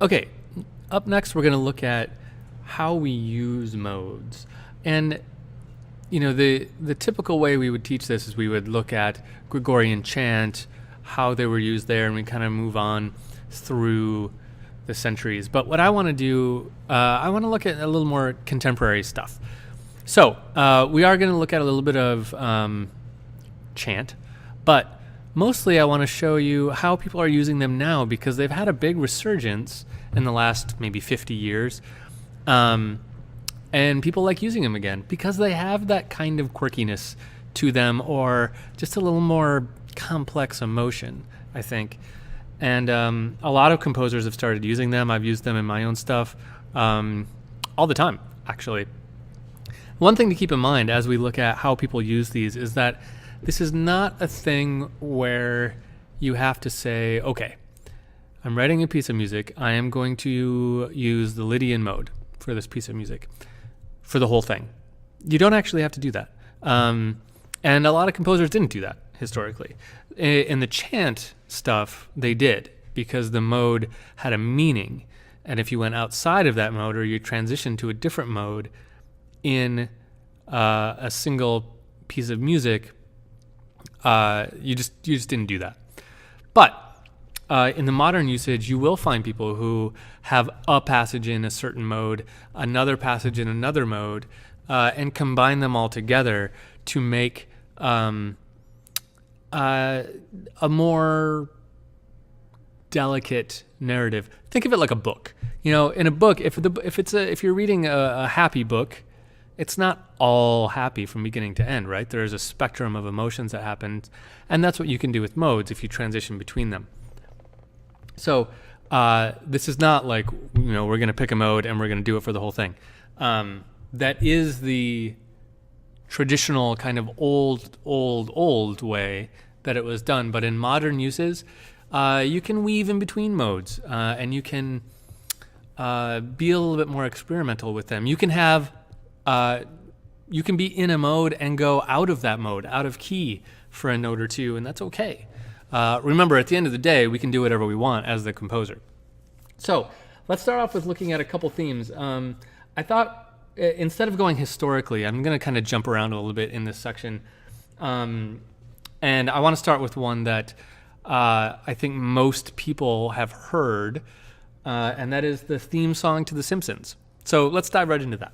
Okay, up next we're going to look at how we use modes. And the typical way we would teach this is we would look at Gregorian chant, how they were used there, and we kind of move on through the centuries. But what I want to do, I want to look at a little more contemporary stuff. So we are going to look at a little bit of chant, but mostly I want to show you how people are using them now, because they've had a big resurgence in the last maybe 50 years. And people like using them again because they have that kind of quirkiness to them, or just a little more complex emotion, I think. And a lot of composers have started using them. I've used them in my own stuff all the time, actually. One thing to keep in mind as we look at how people use these is that this is not a thing where you have to say, okay, I'm writing a piece of music. I am going to use the Lydian mode for this piece of music for the whole thing. You don't actually have to do that. And a lot of composers didn't do that historically. In the chant stuff, they did, because the mode had a meaning. And if you went outside of that mode, or you transitioned to a different mode in a single piece of music, you just didn't do that. But in the modern usage, you will find people who have a passage in a certain mode, another passage in another mode, and combine them all together to make a more delicate narrative. Think of it like a book. In a book, if you're reading a happy book, it's not all happy from beginning to end, right? There's a spectrum of emotions that happens, and that's what you can do with modes if you transition between them. So this is not like, we're going to pick a mode and we're going to do it for the whole thing. That is the traditional kind of old way that it was done. But in modern uses, you can weave in between modes, and you can be a little bit more experimental with them. You can have, you can be in a mode and go out of that mode, out of key for a note or two, and that's okay. Remember, at the end of the day, we can do whatever we want as the composer. So let's start off with looking at a couple themes. I thought, instead of going historically, I'm going to kind of jump around a little bit in this section. And I want to start with one that I think most people have heard, and that is the theme song to The Simpsons. So let's dive right into that.